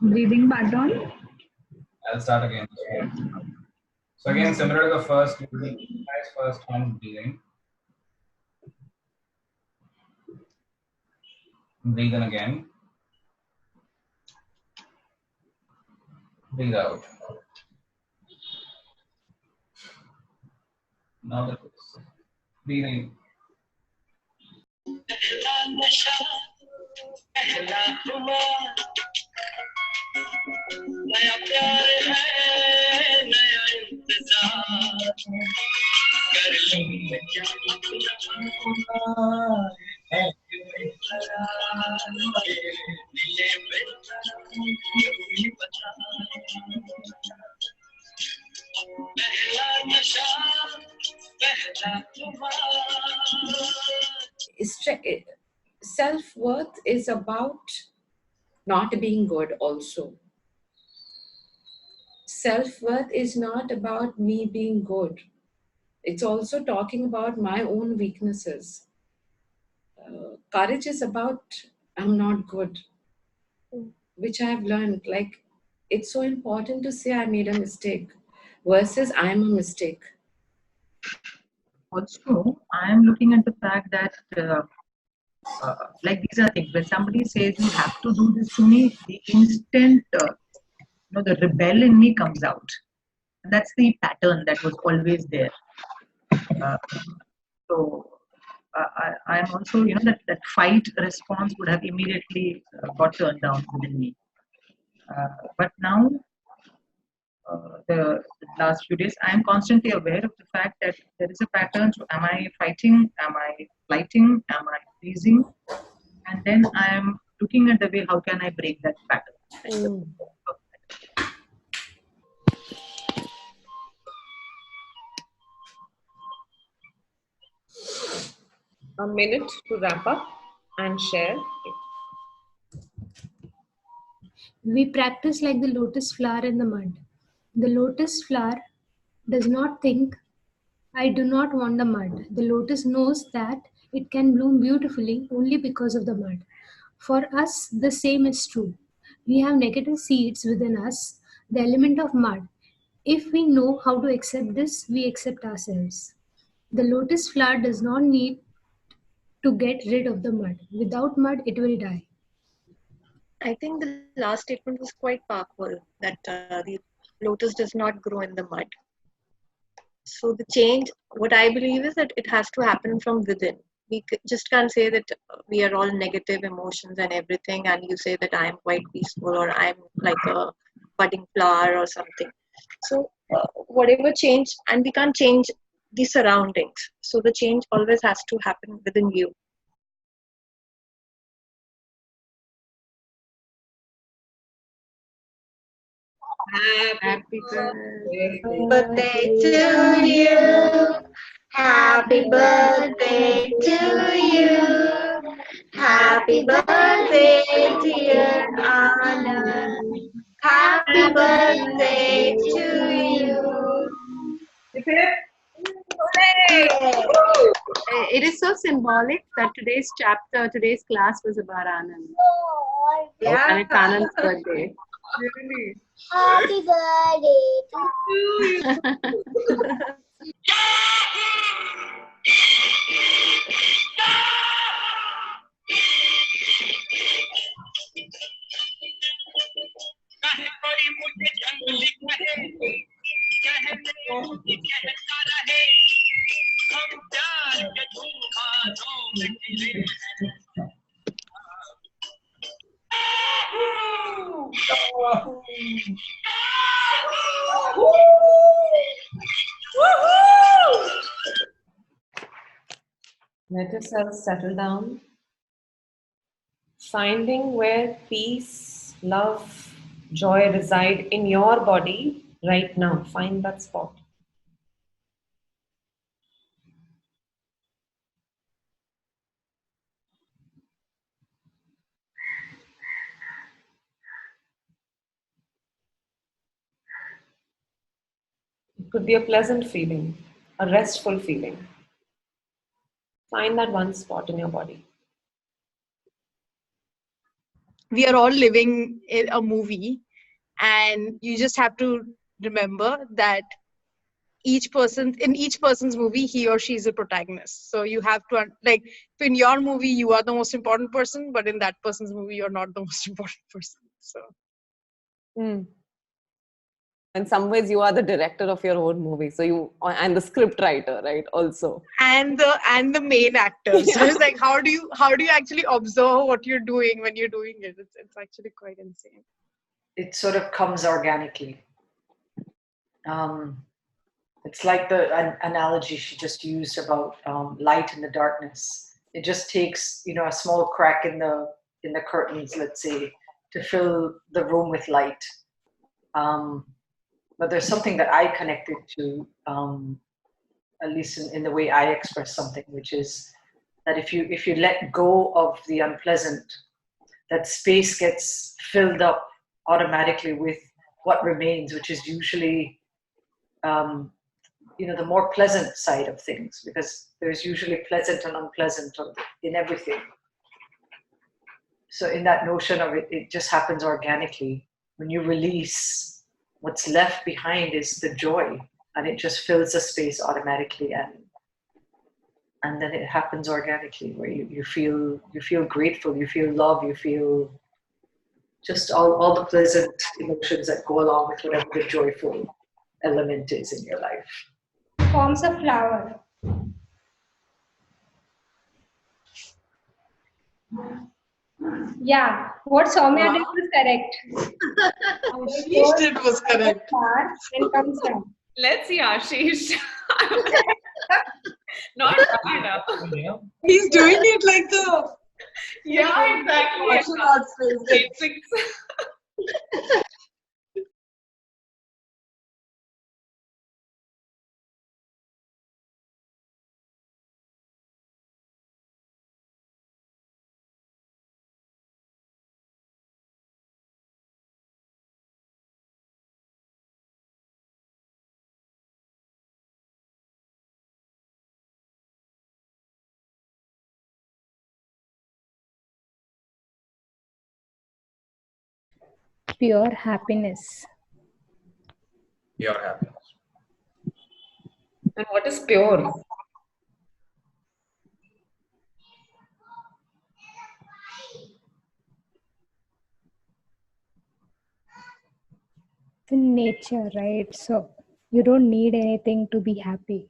Breathing pattern. I'll start again. So again, similar to the first, you will guys first on breathing. Breathe in again. Breathe out. Now the twist. Breathing. नया प्यार है नया इंतजार कर लूं क्या है दिले में बता पहला नशा पहला Self-worth is about not being good also. Self-worth is not about me being good. It's also talking about my own weaknesses. Courage is about I'm not good, which I have learned. Like, it's so important to say I made a mistake versus I'm a mistake. Also, I am looking at the fact that like these are things when somebody says you have to do this to me, the instant the rebel in me comes out. And that's the pattern that was always there. So I am also that fight response would have immediately got turned down within me. But now the last few days, I am constantly aware of the fact that there is a pattern. So am I fighting? Am I flighting? Am I pleasing? And then I am looking at the way how can I break that pattern. A minute to wrap up and share. We practice like the lotus flower in the mud. The lotus flower does not think, I do not want the mud. The lotus knows that it can bloom beautifully only because of the mud. For us, the same is true. We have negative seeds within us, the element of mud. If we know how to accept this, we accept ourselves. The lotus flower does not need to get rid of the mud. Without mud, it will die. I think the last statement was quite powerful, that the lotus does not grow in the mud. So the change, what I believe is that it has to happen from within. We just can't say that we are all negative emotions and everything, and you say that I am quite peaceful or I'm like a budding flower or something. So whatever change, and we can't change the surroundings. So the change always has to happen within you. Happy birthday to you. Happy birthday to you. Happy birthday, dear Anand. Happy birthday to you. It is so symbolic that today's class was about Anand. Yeah. And it's Anand's birthday. Really? Happy birthday to you. Let yourself settle down. Finding where peace, love, joy reside in your body right now. Find that spot. It could be a pleasant feeling, a restful feeling. Find that one spot in your body. we are all living in a movie, and you just have to remember that in each person's movie, he or she is a protagonist. So you have to like, if in your movie you are the most important person, but in that person's movie you're not the most important person. So In some ways, you are the director of your own movie. So and the script writer, right? Also. and the main actors. So Yeah. it's like, how do you actually observe what you're doing when you're doing it? It's actually quite insane. It sort of comes organically. It's like the analogy she just used about light and the darkness. It just takes, a small crack in the curtains, let's say, to fill the room with light. But there's something that I connected to, at least in the way I express something, which is that if you let go of the unpleasant, that space gets filled up automatically with what remains, which is usually the more pleasant side of things, because there's usually pleasant and unpleasant in everything. So in that notion of it just happens organically. When you release, what's left behind is the joy, and it just fills the space automatically, and then it happens organically, where you feel grateful, you feel love, you feel just all the pleasant emotions that go along with whatever the joyful element is in your life. Forms a flower. Yeah, what Soumya did was correct. Ashish did was correct. And comes down. Let's see Ashish. Not bad. He's doing it like the Yeah, exactly. martial arts face. Basics. Pure happiness. Pure happiness. And what is pure? In nature, right? So you don't need anything to be happy.